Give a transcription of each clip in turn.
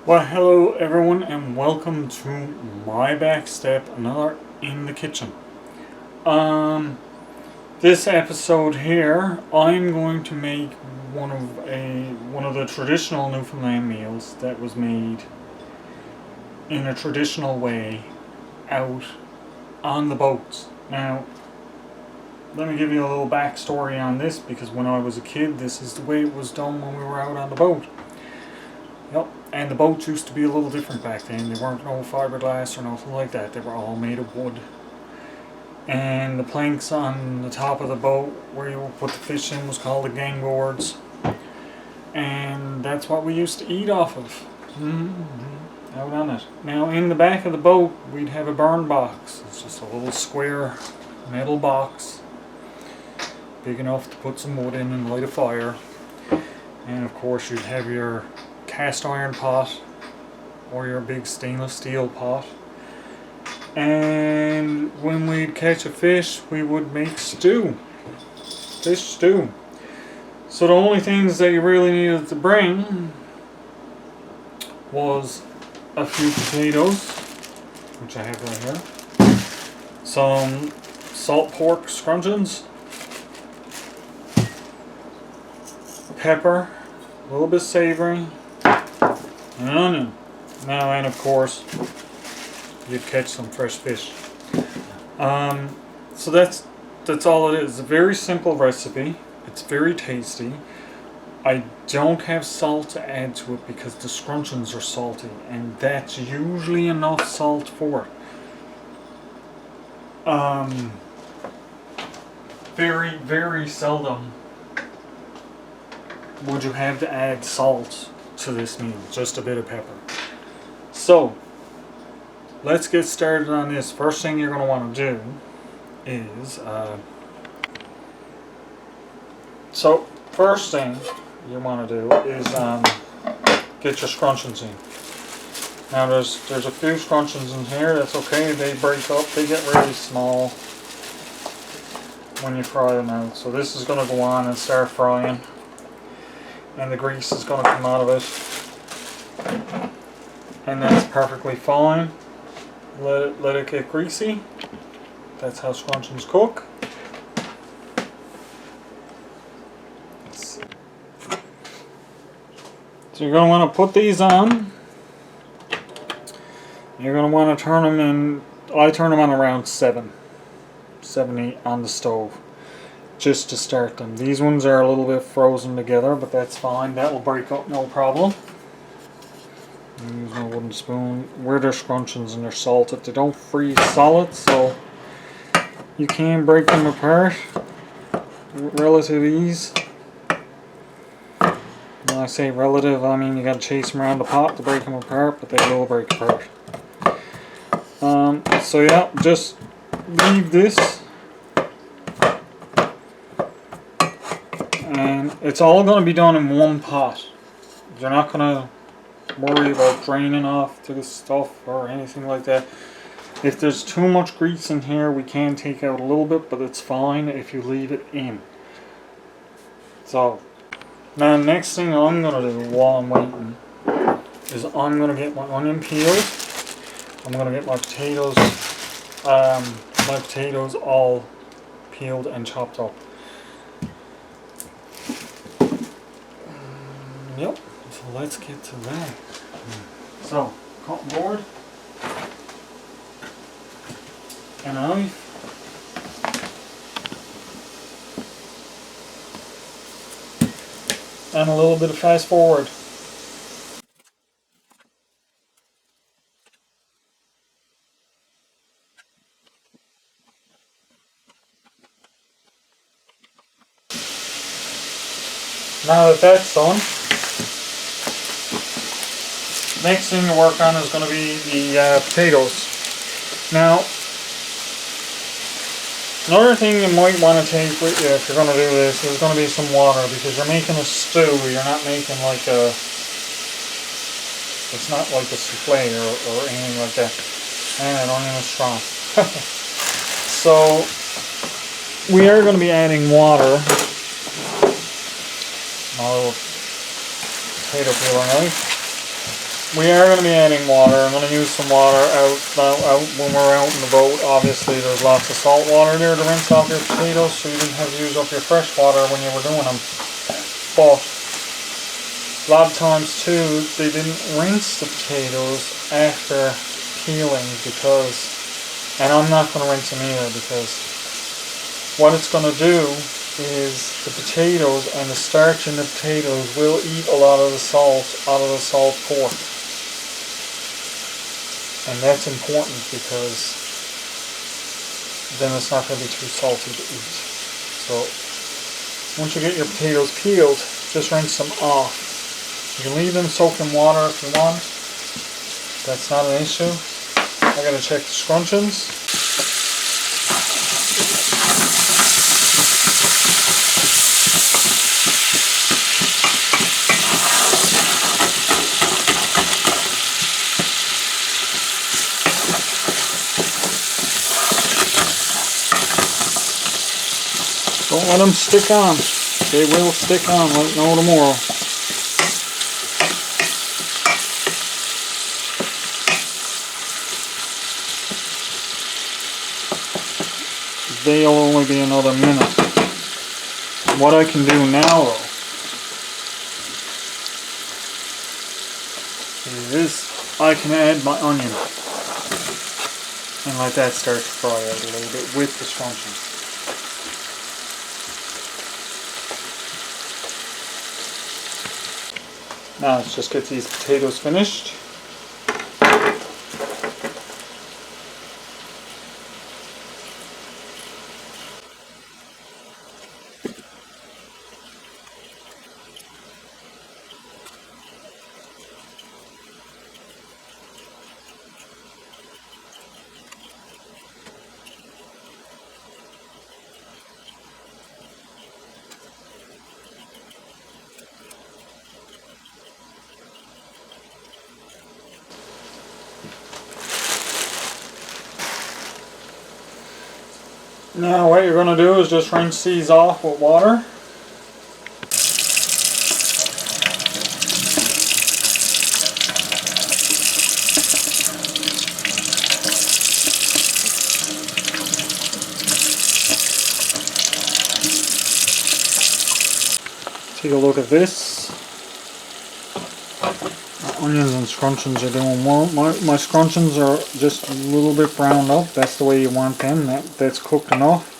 Well, hello everyone and welcome to my backstep, another in the kitchen. This episode here, I'm going to make one of the traditional Newfoundland meals that was made in a traditional way out on the boats. Now, let me give you a little backstory on this because when I was a kid, this is the way it was done when we were out on the boat. Yep, and the boats used to be a little different back then. They weren't no fiberglass or nothing like that. They were all made of wood. And the planks on the top of the boat where you would put the fish in was called the gang boards. And that's what we used to eat off of. Out on it. Now in the back of the boat we'd have a burn box. It's just a little square metal box. Big enough to put some wood in and light a fire. And of course you'd have your cast iron pot or your big stainless steel pot, and when we'd catch a fish we would make fish stew. So the only things that you really needed to bring was a few potatoes, which I have right here, some salt pork scrunchions, pepper, a little bit savory, and an onion. Now, and of course, you'd catch some fresh fish. So that's all it is. It's a very simple recipe. It's very tasty. I don't have salt to add to it because the scrunchions are salty, and that's usually enough salt for it. Very, very seldom would you have to add salt to this meal, just a bit of pepper. So let's get started on this. First thing you're going to want to do is first thing you want to do is get your scrunchions in. Now there's a few scrunchions in here. That's okay. They break up. They get really small when you fry them out. So this is going to go on and start frying, and the grease is going to come out of it, and that's perfectly fine. Let it get greasy. That's how scrunchions cook. So you're going to want to put these on. You're going to want to turn them in. I turn them on around 70 on the stove, just to start them. These ones are a little bit frozen together, but that's fine. That will break up no problem. I'm using a wooden spoon. Where they're scrunchions and they're salted, they don't freeze solid, so you can break them apart with relative ease. When I say relative, I mean you gotta chase them around the pot to break them apart, but they will break apart. So yeah, just leave this, and it's all going to be done in one pot. You're not going to worry about draining off to the stuff or anything like that. If there's too much grease in here, we can take out a little bit, but it's fine if you leave it in. So now the next thing I'm going to do while I'm waiting is I'm going to get my onion peeled. I'm going to get my potatoes all peeled and chopped up. Yep, so let's get to that. So, cotton board, and a knife, and a little bit of fast forward. Now that that's done, next thing to work on is going to be the potatoes. Now, another thing you might want to take with you if you're going to do this is going to be some water, because you're making a stew. You're not making like it's not like a souffle or anything like that. And I don't even strong. So we are going to be adding water. My little potato peeler knife. we are going to be adding water. I'm going to use some water out when we're out in the boat. Obviously, there's lots of salt water there to rinse off your potatoes, so you didn't have to use up your fresh water when you were doing them. But a lot of times too, they didn't rinse the potatoes after peeling because, and I'm not going to rinse them either, because what it's going to do is the potatoes and the starch in the potatoes will eat a lot of the salt out of the salt pork. And that's important because then it's not going to be too salty to eat. So once you get your potatoes peeled, just rinse them off. You can leave them soaked in water if you want. That's not an issue. I gotta check the scrunchions. Don't let them stick on. They will stick on like no tomorrow. They'll only be another minute. What I can do now though is I can add my onion and let that start to fry out a little bit with the scrunchions. Now let's just get these potatoes finished. Now what you're going to do is just rinse these off with water. Take a look at this. Onions and scrunchions are doing well. My scrunchions are just a little bit browned up. That's the way you want them. That's cooked enough.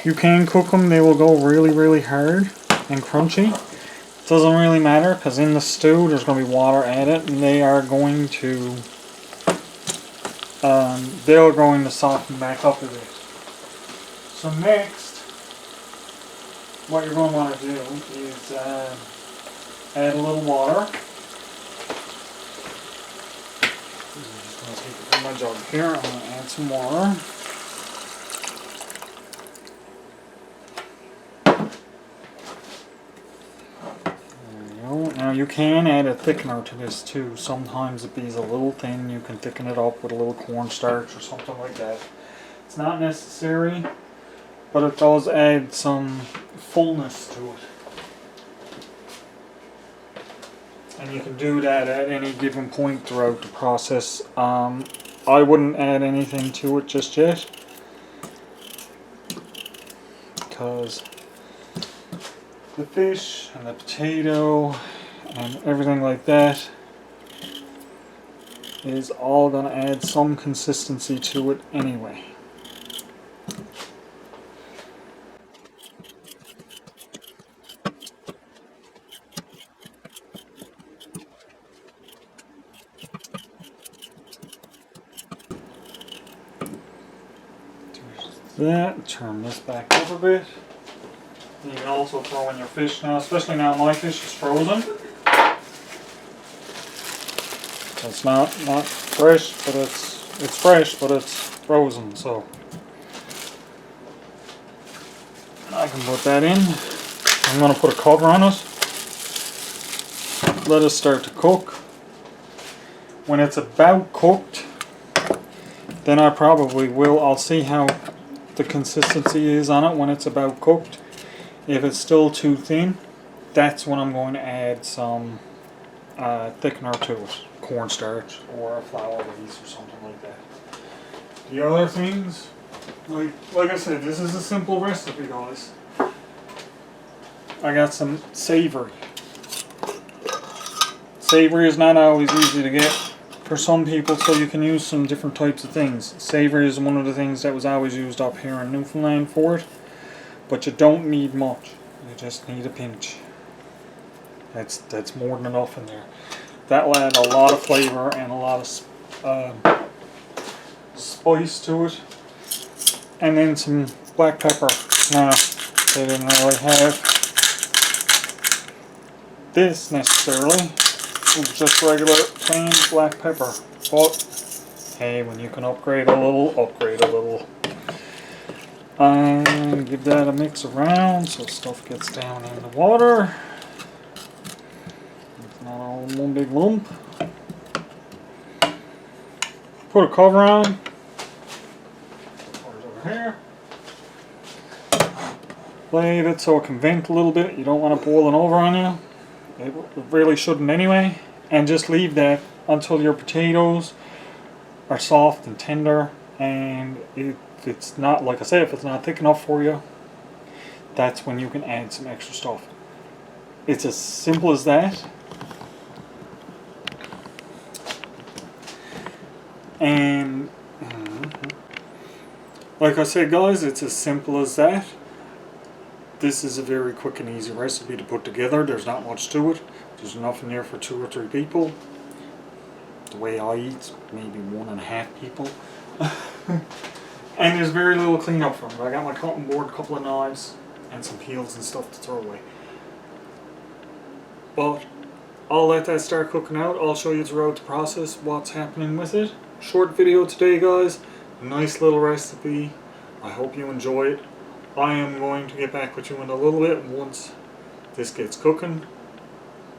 You can cook them. They will go really, really hard and crunchy. It doesn't really matter because in the stew there's going to be water added, and they are going to soften back up a bit. So next, what you're going to want to do is add a little water. I'm just going to take it in my jug here. I'm going to add some water. Now you can add a thickener to this too. Sometimes if it's a little thin, you can thicken it up with a little cornstarch or something like that. It's not necessary, but it does add some fullness to it. And you can do that at any given point throughout the process. I wouldn't add anything to it just yet, because the fish and the potato and everything like that is all going to add some consistency to it anyway. That, turn this back up a bit. You can also throw in your fish now, especially now my fish is frozen. It's not fresh, but it's fresh, but it's frozen, so I can put that in. I'm going to put a cover on it. Let it start to cook. When it's about cooked, then I probably will. I'll see how the consistency is on it when it's about cooked. If it's still too thin, that's when I'm going to add some thickener to it, cornstarch or flour base or something like that. The other things, like I said, this is a simple recipe, guys. I got some savory. Savory is not always easy to get for some people, so you can use some different types of things. Savory is one of the things that was always used up here in Newfoundland for it, but you don't need much. You just need a pinch. That's more than enough in there. That'll add a lot of flavor and a lot of spice to it. And then some black pepper. Now, they didn't really have this necessarily. It was just regular plain black pepper. But, hey, when you can upgrade a little, upgrade a little. And give that a mix around so stuff gets down in the water. It's not all in one big lump. Put a cover on. Over here. Leave it so it can vent a little bit. You don't want it boiling over on you. It really shouldn't anyway. And just leave that until your potatoes are soft and tender. And if it's not, like I said, if it's not thick enough for you, that's when you can add some extra stuff. It's as simple as that. And like I said, guys, it's as simple as that. This is a very quick and easy recipe to put together. There's not much to it. There's enough in there for 2 or 3 people. The way I eat, maybe 1.5 people. And there's very little cleanup from it. I got my cutting board, a couple of knives, and some peels and stuff to throw away. But I'll let that start cooking out. I'll show you throughout the process what's happening with it. Short video today, guys. Nice little recipe. I hope you enjoy it. I am going to get back with you in a little bit once this gets cooking,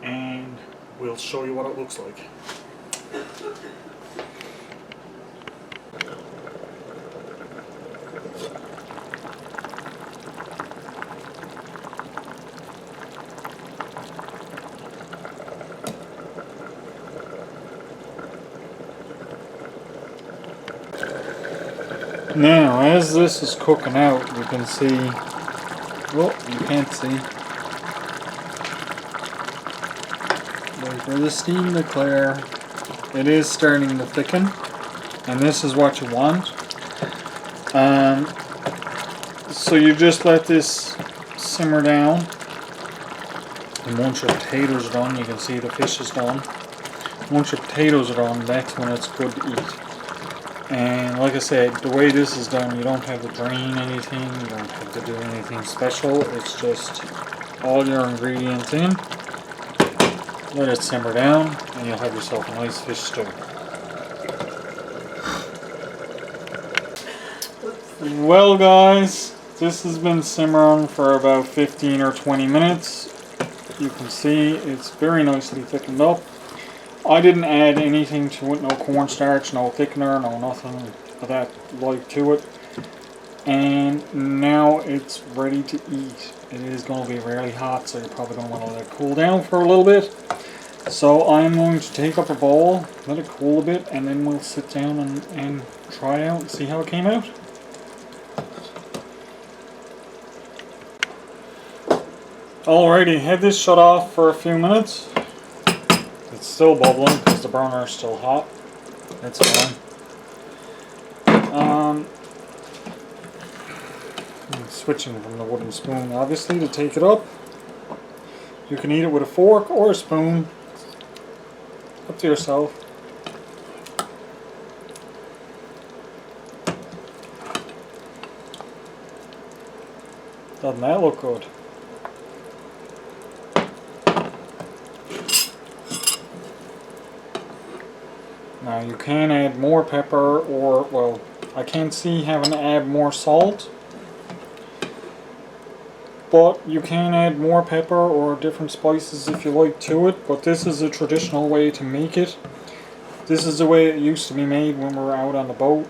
and we'll show you what it looks like. Now, as this is cooking out, you can see, well, you can't see, wait for the steam to clear. It is starting to thicken, and this is what you want. So you just let this simmer down, and once your potatoes are done, you can see the fish is done. Once your potatoes are done, that's when it's good to eat. And like I said, the way this is done, you don't have to drain anything, you don't have to do anything special. It's just all your ingredients in, let it simmer down, and you'll have yourself a nice fish stew. Well, guys, this has been simmering for about 15 or 20 minutes. You can see it's very nicely thickened up. I didn't add anything to it, no cornstarch, no thickener, no nothing of that like to it. And now it's ready to eat. It is going to be really hot, so you're probably going to want to let it cool down for a little bit. So I'm going to take up a bowl, let it cool a bit, and then we'll sit down and try it out and see how it came out. Alrighty, had this shut off for a few minutes. It's still bubbling because the burner is still hot. It's fine. I'm switching from the wooden spoon, obviously, to take it up. You can eat it with a fork or a spoon. Up to yourself. Doesn't that look good? Now you can add more pepper, or, well, I can't see having to add more salt. But you can add more pepper or different spices if you like to it. But this is a traditional way to make it. This is the way it used to be made when we were out on the boat.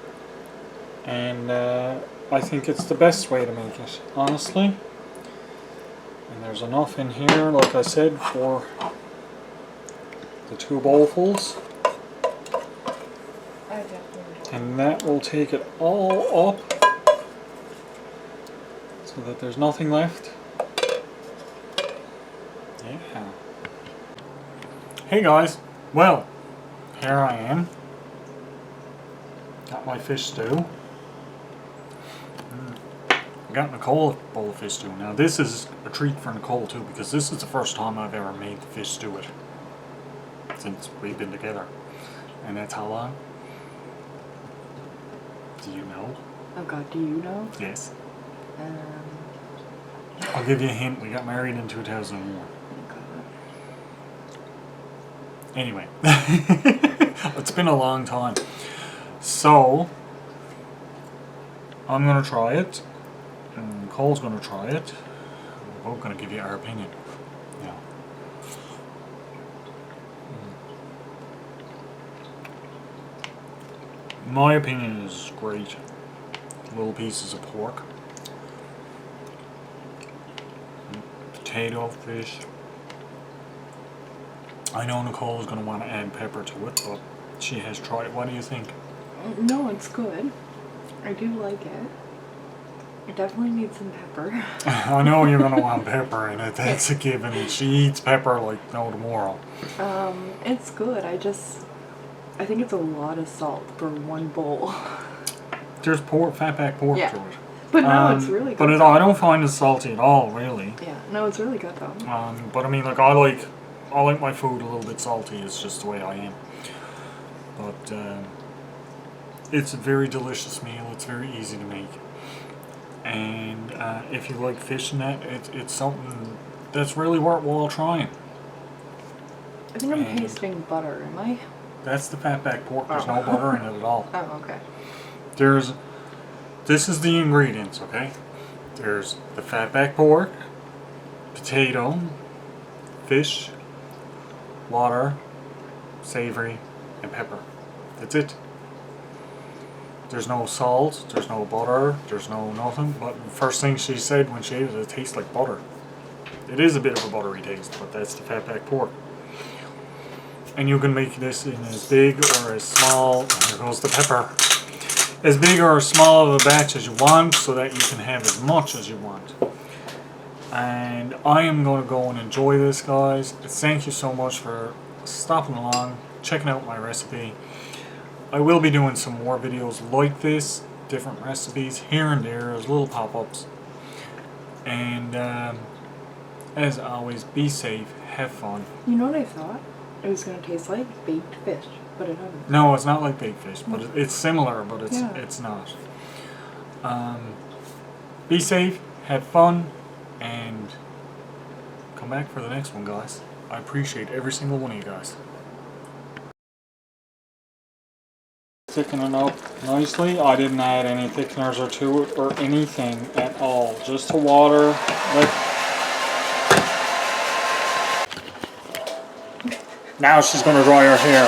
And I think it's the best way to make it, honestly. And there's enough in here, like I said, for the 2 bowlfuls. I definitely And that will take it all up so that there's nothing left. Yeah. Hey guys, well, here I am. Got my fish stew. I got Nicole a bowl of fish stew. Now this is a treat for Nicole too, because this is the first time I've ever made the fish stew since we've been together. And that's how long? Do you know? Oh God, do you know? Yes. I'll give you a hint. We got married in 2001. Oh God. Anyway, it's been a long time. So, I'm going to try it. And Cole's going to try it. We're both going to give you our opinion. Yeah. My opinion is great. Little pieces of pork. Potato, fish. I know Nicole is going to want to add pepper to it, but she has tried it. What do you think? No, it's good. I do like it. I definitely need some pepper. I know you're going to want pepper in it. That's a given. She eats pepper like no tomorrow. It's good. I think it's a lot of salt for one bowl. There's fatback pork Yeah. to it. But no, it's really good. But I don't find it salty at all, really. Yeah, no, it's really good though. But I mean, like I like my food a little bit salty. It's just the way I am. But it's a very delicious meal. It's very easy to make. And if you like fish and that, it's something that's really worthwhile trying. I think I'm tasting butter, am I? That's the fatback pork. There's no butter in it at all. Oh, okay. This is the ingredients, okay? There's the fatback pork, potato, fish, water, savory, and pepper. That's it. There's no salt, there's no butter, there's no nothing. But the first thing she said when she ate it, it tastes like butter. It is a bit of a buttery taste, but that's the fatback pork. And you can make this in as big or as small, here goes the pepper, as big or as small of a batch as you want, so that you can have as much as you want. And I am going to go and enjoy this, guys. Thank you so much for stopping along, checking out my recipe. I will be doing some more videos like this, different recipes here and there, as little pop-ups. And as always, be safe, have fun. You know what I thought? It was going to taste like baked fish, but it doesn't. No, it's not like baked fish, but it's similar, but it's not. Be safe, have fun, and come back for the next one, guys. I appreciate every single one of you guys. Thickening up nicely. I didn't add any thickeners or to it or anything at all. Just the water. Now she's going to dry her hair.